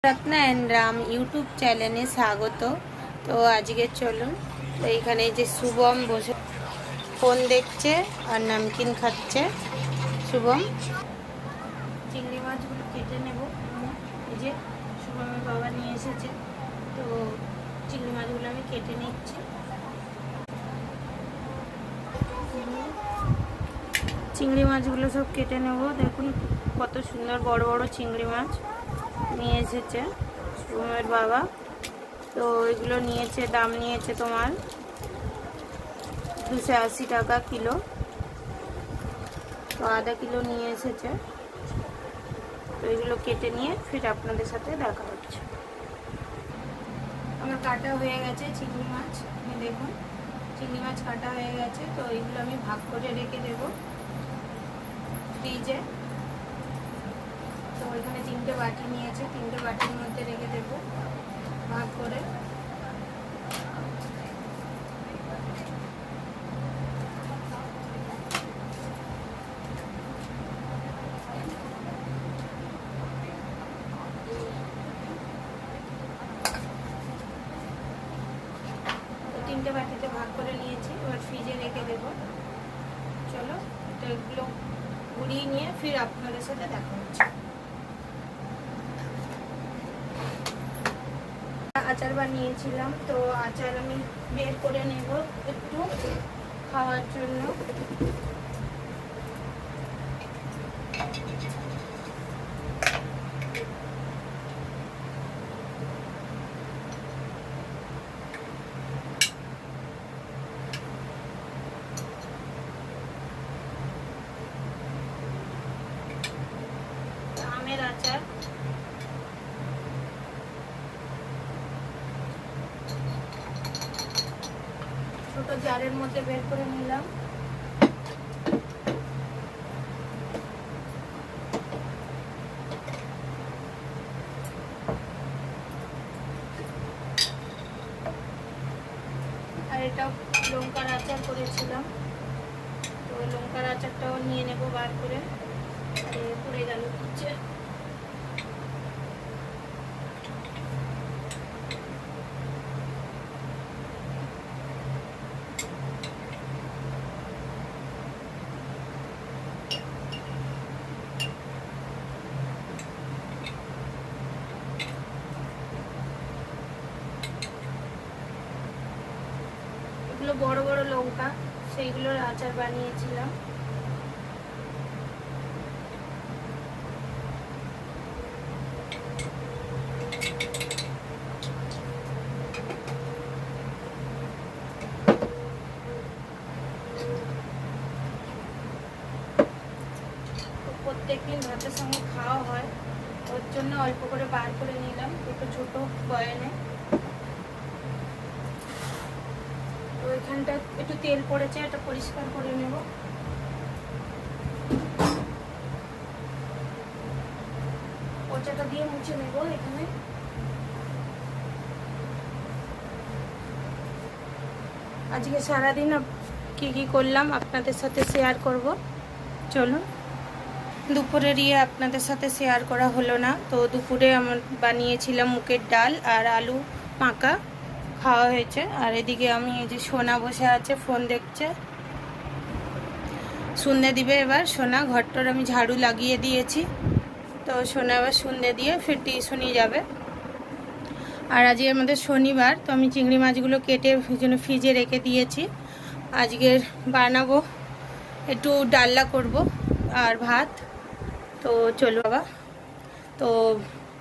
Ratna and Ram YouTube চ্যানেলে স্বাগত। তো আজকে চলুন, তো এইখানে যে শুভম বসে ফোন দেখছে আর নামকিন খাচ্ছে। শুভম চিংড়ি মাছগুলো কেটে নেব। এই যে শুভমের বাবা নিয়ে এসেছে, তো চিংড়ি মাছগুলো আমি কেটে নিচ্ছি। চিংড়ি মাছগুলো সব কেটে নেব। দেখুন কত সুন্দর বড় বড় চিংড়ি মাছ নিয়ে এসেছে শুভমের বাবা। তো এগুলো নিয়েছে, দাম নিয়েছে তোমার 280 টাকা কিলো। তো আধা কিলো নিয়ে এসেছে। তো এগুলো কেটে নিয়ে ফির আপনাদের সাথে দেখা হচ্ছে। আমার কাটা হয়ে গেছে চিংড়ি মাছ, দেখুন চিংড়ি মাছ কাটা হয়ে গেছে। তো এগুলো আমি ভাগ করে রেখে দেব ফ্রিজে। তো ওইখানে 3টে বাটি নিয়েছে, 3টে বাটির মধ্যে রেখে দেব ভাগ করে। তো 3টে বাটিতে ভাগ করে নিয়েছি, এবার ফ্রিজে রেখে দেব। চলো, তো এগুলো গুঁড়িয়ে নিয়ে ফির আপনাদের সাথে দেখা হচ্ছে। আচার বানিয়েছিলাম, তো আচার আমি বের করে নেব একটু খাওয়ার জন্য। আমের আচার, ছোট জারের মধ্যে বের করে নিলাম। আর এটা লঙ্কার আচার করেছিলাম, তো লঙ্কার আচারটাও নিয়ে নেব বার করে। আরে পড়ে গেল হচ্ছে। এগুলো বড় বড় লঙ্কা, সেইগুলোর আচার বানিয়েছিলাম। প্রত্যেকদিন ভাতের সঙ্গে খাওয়া হয়, ওর জন্য অল্প করে বার করে নিলাম দুটো ছোট বয়ানে। তো এখানটা একটু তেল পড়েছে, এটা পরিষ্কার করে নেব। পোঁচাটা দিয়ে মুছে নেব এখানে। আজকে সারাদিন কি কি করলাম আপনাদের সাথে শেয়ার করব। চলুন, দুপুরের আপনাদের সাথে শেয়ার করা হলো না। তো দুপুরে আমার বানিয়েছিলাম মুগের ডাল আর আলু মাখা, খাওয়া হয়েছে। আর এদিকে আমি এই যে সোনা বসে আছে, ফোন দেখছে। সন্ধ্যে দিবে এবার সোনা, ঘরটার আমি ঝাড়ু লাগিয়ে দিয়েছি। তো সোনা এবার সন্ধ্যে দিয়ে ফির টিউশনি যাবে। আর আজকে আমাদের শনিবার, তো আমি চিংড়ি মাছগুলো কেটে জন্য ফ্রিজে রেখে দিয়েছি। আজকের বানাবো একটু ডালনা করব আর ভাত। তো চলো বাবা, তো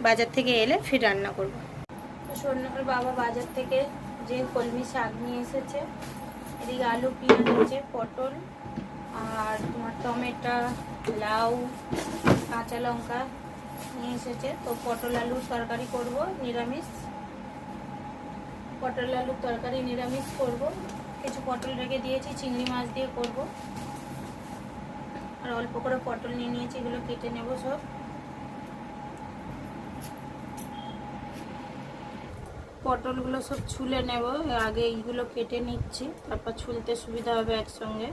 বাজার থেকে এলে ফির রান্না করব। তো সোনার বাবা বাজার থেকে যে কলমি শাক নিয়ে এসেছে, এদিকে আলু পেঁয়াজ আছে, পটল আর তোমার টমেটো, লাউ, কাঁচা লঙ্কা নিয়ে এসেছে। তো পটল আলুর তরকারি করব নিরামিষ, পটল আলুর তরকারি নিরামিষ করব। কিছু পটল রেখে দিয়েছি, চিংড়ি মাছ দিয়ে করব। আর অল্প করে পটল নিয়ে নিয়েছি, এগুলো কেটে নেব সব। পটলগুলো সব ছুলে নেব, আগে এইগুলো কেটে নিচ্ছি, তারপর ছুলতে সুবিধা হবে একসঙ্গে।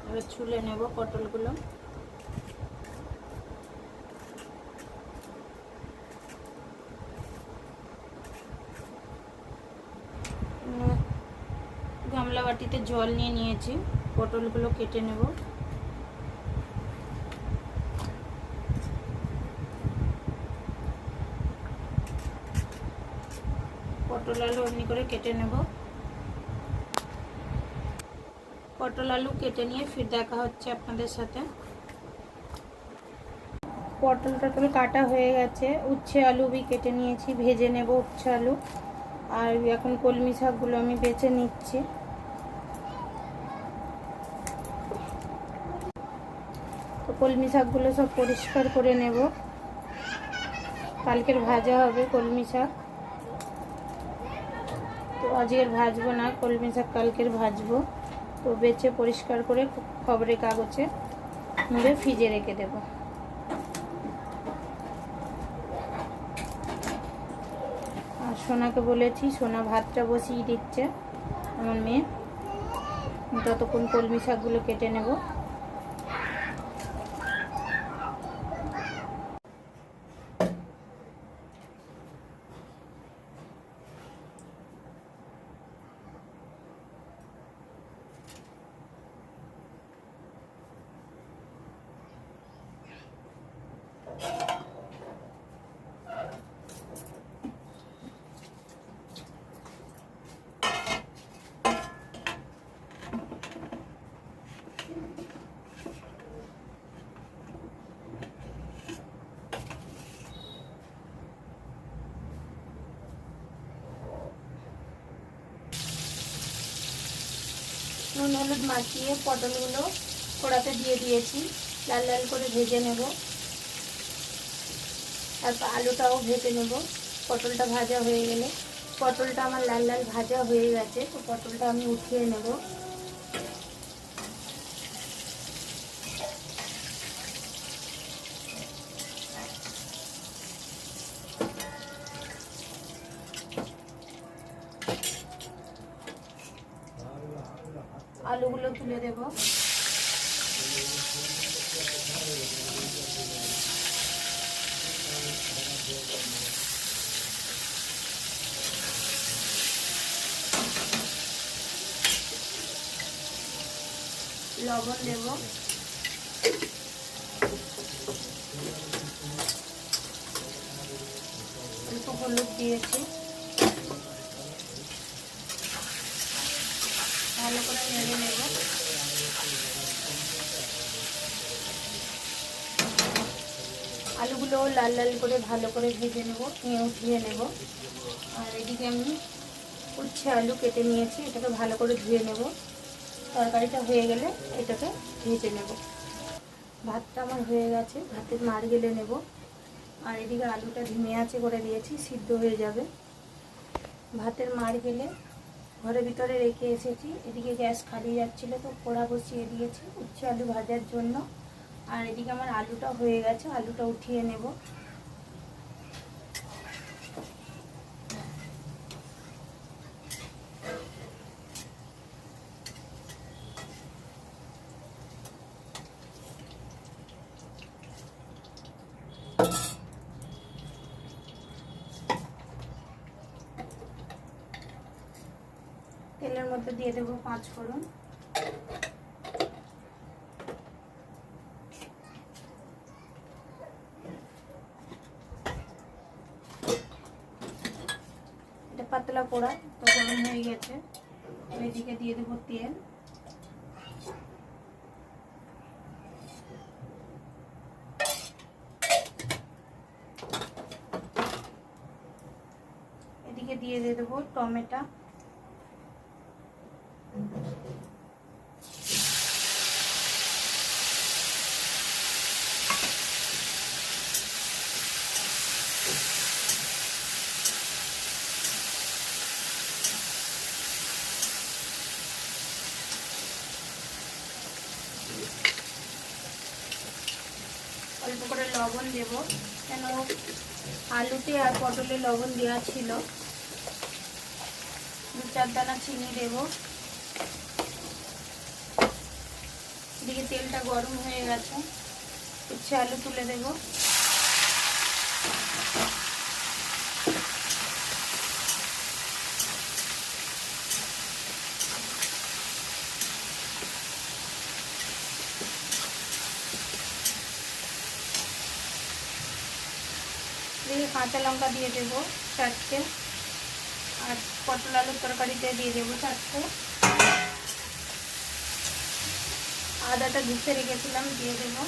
এবার ছুলে নেব পটলগুলো। বাটিতে জল নিয়ে নিয়েছি, পটলগুলো কেটে নেব। পটল আলু এমনি করে কেটে নেব। পটল আলু কেটে নিয়ে ফির দেখা হচ্ছে আপনাদের সাথে। পটল টটল কাটা হয়ে গেছে, উচ্ছে আলু भी কেটে নিয়েছি, ভেজে নেব উচ্ছে আলু। আর এখন কলমি শাকগুলো আমি বেছে নিচ্ছি। তো কলমি শাকগুলো সব পরিষ্কার করে নেব, কালকের ভাজা হবে কলমি শাক। তো আজকের ভাজবো না, কলমি শাক কালকের ভাজবো। তো বেছে পরিষ্কার করে খবরের কাগজে মুড়ে ফ্রিজে রেখে দেব। আর সোনাকে বলেছি, সোনা ভাতটা বসিয়ে দিচ্ছে আমার মেয়ে। ততক্ষণ কলমি শাকগুলো কেটে নেব। নুন হলুদ মাখিয়ে পটলগুলো কড়াতে দিয়ে দিয়েছি, লাল লাল করে ভেজে নেব। তারপর আলুটাও ভেজে নেব। পটলটা ভাজা হয়ে গেলে, পটলটা আমার লাল লাল ভাজা হয়ে গেছে, তো পটলটা আমি উঠিয়ে নেব। আলুগুলো তুলে দেব। লবণ দেব, অল্প হলুদ দিয়েছি, ভালো করে নেড়ে নেব। আলুগুলো লাল লাল করে ভালো করে ভেজে নেব, নিয়ে উঠিয়ে নেব। আর এদিকে আমি উচ্ছে আলু কেটে নিয়েছি, এটাকে ভালো করে ধুয়ে নেব। তরকারিটা হয়ে গেলে এটাকে ভেজে নেব। ভাতটা আমার হয়ে গেছে, ভাতের মাড় গেলে নেব। আর এদিকে আলুটা ধিমে আঁচে করে দিয়েছি, সিদ্ধ হয়ে যাবে। ভাতের মাড় গেলে ঘরের ভিতরে রেখে এসেছি। এদিকে গ্যাস খালি যাচ্ছিলো, তো কড়া বসিয়ে দিয়েছি উচ্ছে আলু ভাজার জন্য। আর এদিকে আমার আলুটা হয়ে গেছে, আলুটা উঠিয়ে নেব। তেলের মধ্যে দিয়ে দেবো 5 ফোড়ন। এটা পাতলা পোড়া, তো গরম হয়ে গেছে। এদিকে দিয়ে দেবো তেল। এদিকে দিয়ে দেবো টমেটো। অল্প করে লবণ দেব, কেন আলুতে আর পটলে লবণ দেওয়া ছিল। 2-4 দানা চিনি দেব। এদিকে তেলটা গরম হয়ে গেছে, উচ্ছে আলু তুলে দেব। দিয়ে কাঁচা লঙ্কা দিয়ে দেবো 4টে, আর পটল আলুর তরকারিতে দিয়ে দেবো 4টে। আদাটা ঘুষে রেখেছিলাম দিয়ে দেবো।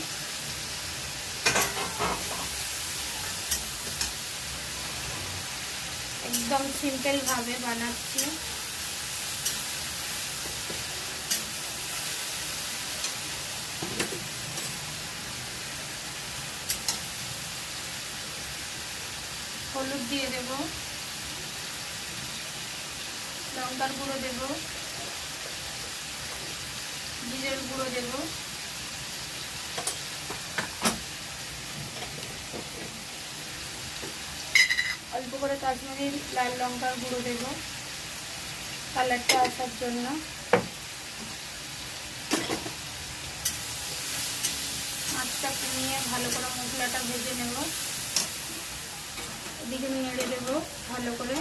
একদম সিম্পল ভাবে বানাচ্ছি। হলুদ দিয়ে দেব, লঙ্কার গুঁড়ো দেব, জিরের গুঁড়ো দেব, অল্প করে কাশ্মীরি লাল লঙ্কার গুঁড়ো দেব কালারটা আসার জন্য। মাছটা কমিয়ে ভালো করে মশলাটা ভেজে নেব। এদিকে নেড়ে দেব ভালো করে।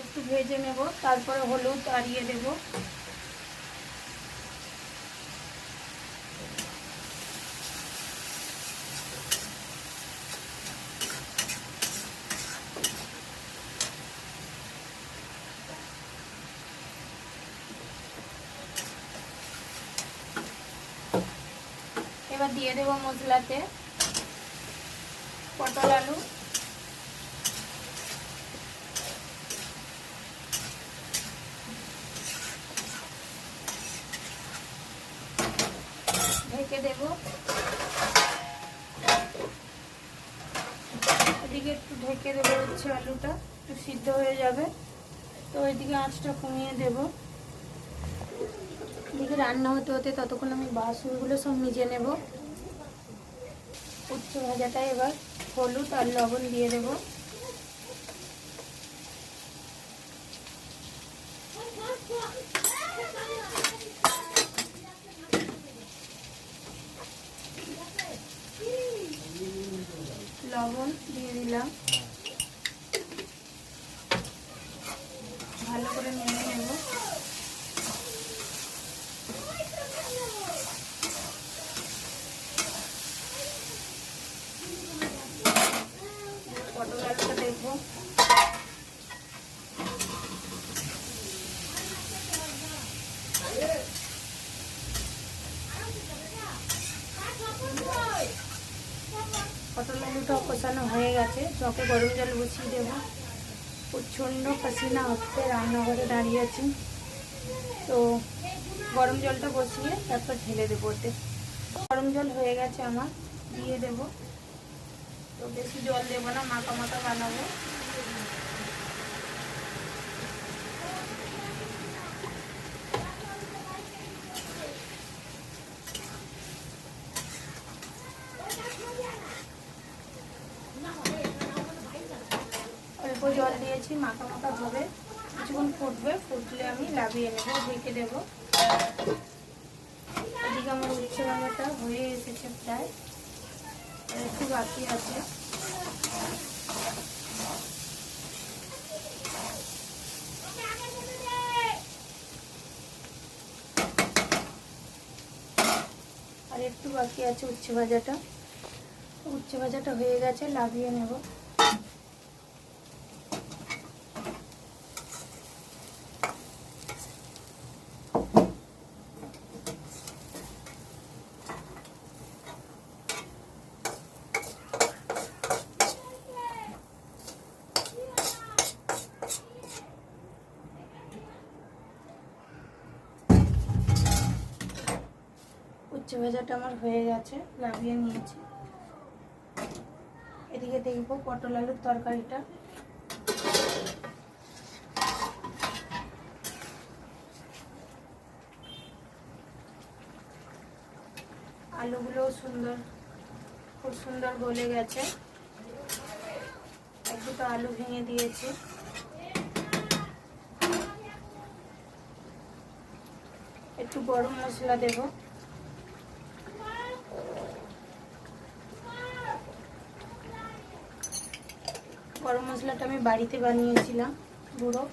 একটু ভেজে নেব, তারপরে হলুদ আড়িয়ে দেব। এবার দিয়ে দেব মশলাতে পটল আলু, ঢেকে দেব। এদিকে একটু ঢেকে দেবো, হচ্ছে আলুটা একটু সিদ্ধ হয়ে যাবে, তো এদিকে আঁচটা কমিয়ে দেব। এদিকে রান্না হতে হতে ততক্ষণ আমি বাসনগুলো সব মেজে নেব। উচ্চ ভাজাটা এবার হলুদ আর লবণ দিয়ে দেব। লবণ দিয়ে দিলাম, ভালো করে নেড়ে নেব। পটল আলুটা দেখবো, পটল আলুটা কষানো হয়ে গেছে, চকে গরম জল বসিয়ে দেবো। প্রচণ্ড পাসিনা হচ্ছে, রান্নাঘরে দাঁড়িয়ে আছি, তো গরম জলটা বসিয়ে তারপর ঢেলে দেবো ওতে। গরম জল হয়ে গেছে আমার, দিয়ে দেব। তো বেশি জল দেবো না, মাখা মাখা বানাবো। অল্প জল দিয়েছি, মাখা মাখা হবে, কিছুক্ষণ ফুটবে, ফুটলে আমি লাভিয়ে নেব, ঢেকে দেব। এদিকে আমার উচ্ছে ভাজাটা হয়ে এসেছে প্রায়, একটু বাকি আছে। আর একটু বাকি আছে উচ্ছে ভাজাটা। উচ্ছে ভাজাটা হয়ে গেছে, লাভিয়ে নেব। উচ্ছে ভাজাটা আমার হয়ে গেছে, লাভিয়ে নিয়েছি। এদিকে দেখবো পটল আলুর তরকারিটা। আলুগুলো খুব সুন্দর গলে গেছে। এক দুটো আলু ভেঙে দিয়েছি। একটু গরম মশলা দেব। গরম মশলাটা আমি বাড়িতে বানিয়েছিলাম গুঁড়ো।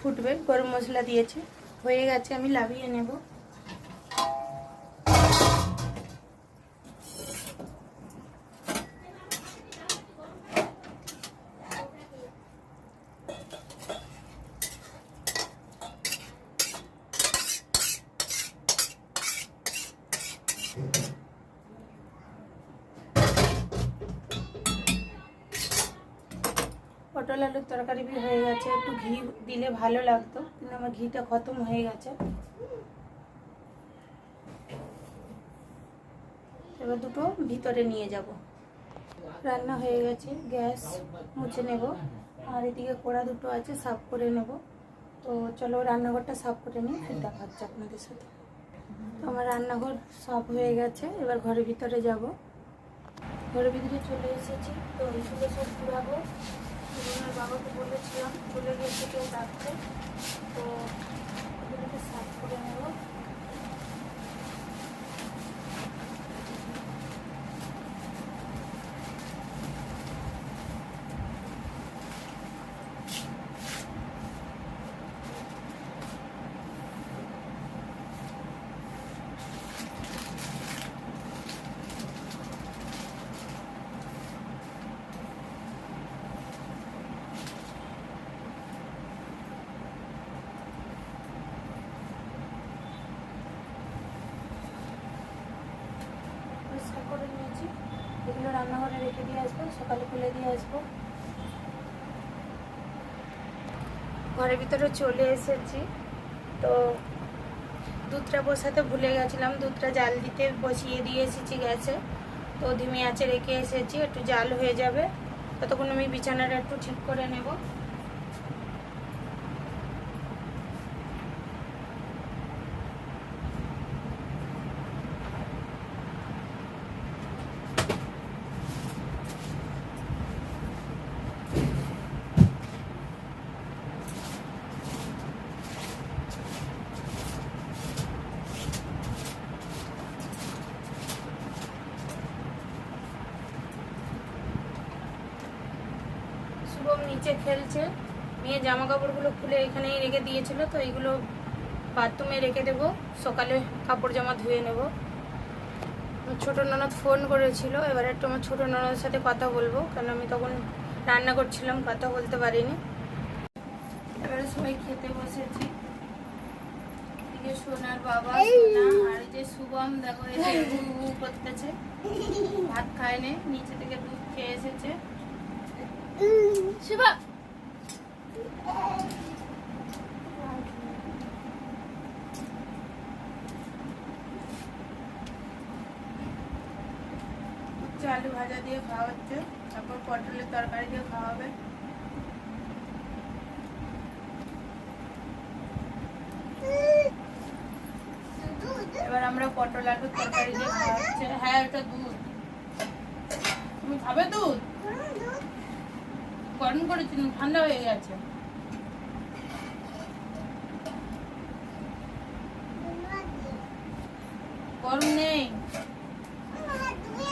ফুটবে। গরম মশলা দিয়েছি, হয়ে গেছে, আমি নামিয়ে নেব। পটল আলুর তরকারি হয়ে গেছে। একটু ঘি দিলে ভালো লাগতো, কিন্তু আমার ঘিটা খতম হয়ে গেছে। এবার দুটো ভিতরে নিয়ে যাব। রান্না হয়ে গেছে, গ্যাস মুছে নেব। আর এদিকে কড়া দুটো আছে, সাফ করে নেব। তো চলো রান্নাঘরটা সাফ করে নিই, ফির দেখা হচ্ছে আপনাদের সাথে। তো আমার রান্নাঘর সাফ হয়ে গেছে, এবার ঘরের ভিতরে যাব। ঘরের ভিতরে চলে এসেছি। তো এইগুলো সব ঘুরাবো। আমার বাবাকে বলেছিলাম, চলে গেছে কেউ ডাকতে। তো এগুলোকে সাফ করে নেব। পরিষ্কার করে নিয়েছি। এগুলো রান্নাঘরে রেখে দিয়ে আসবো, সকালে খুলে দিয়ে আসবো। ঘরের ভিতরে চলে এসেছি। তো দুধটা বসাতে ভুলে গেছিলাম, দুধটা জাল দিতে বসিয়ে দিয়ে এসেছি গ্যাসে। তো ধিমি আঁচে রেখে এসেছি, একটু জাল হয়ে যাবে, ততক্ষণ আমি বিছানাটা একটু ঠিক করে নেব। শুভম নিচে খেলছে, মেয়ে জামা কাপড়গুলো খুলে এখানেই রেখে দিয়েছিল। তো এইগুলো বাথরুমে রেখে দেবো, সকালে কাপড় জামা ধুয়ে নেব। ছোট ননদ ফোন করেছিল, এবার একটু আমার ছোট ননদের সাথে কথা বলবো, কারণ আমি তখন রান্না করছিলাম, কথা বলতে পারিনি। এবারে সবাই খেতে বসেছি। এদিকে সোনার বাবা, সোনা আর এই যে শুভম, দেখো এই যে করতেছে, ভাত খায়নি, নিচে থেকে দুধ খেয়ে এসেছে। শিবা আলু ভাজা দিয়ে খাওয়া হচ্ছে, তারপর পটলের তরকারি দিয়ে খাওয়া হবে। এবার আমরা পটল আলুর তরকারি দিয়ে খাওয়া হচ্ছে। হ্যাঁ, এটা দুধ। তুমি খাবে দুধ? গরম করেছি, ঠান্ডা হয়ে গেছে। গরম নেই,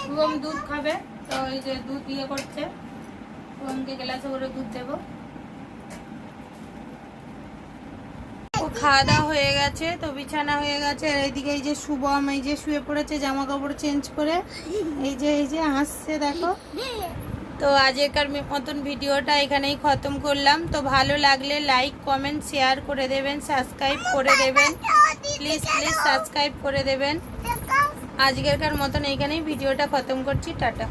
শুভম দুধ খাবে। তো এই যে দুধ ইয়ে করছে, শুভমকে গ্লাসে করে দুধ দেবো। খাওয়া দাওয়া হয়ে গেছে, তো বিছানা হয়ে গেছে। আর এইদিকে এই যে শুভম এই যে শুয়ে পড়েছে জামা কাপড় চেঞ্জ করে, এই যে হাসছে দেখো। তো আজকের মতন ভিডিওটা এখানেই খতম করলাম। তো ভালো লাগলে লাইক কমেন্ট শেয়ার করে দেবেন, সাবস্ক্রাইব করে দেবেন, প্লিজ সাবস্ক্রাইব করে দেবেন। আজকের মতন এইখানেই ভিডিওটা খতম করছি, টাটা।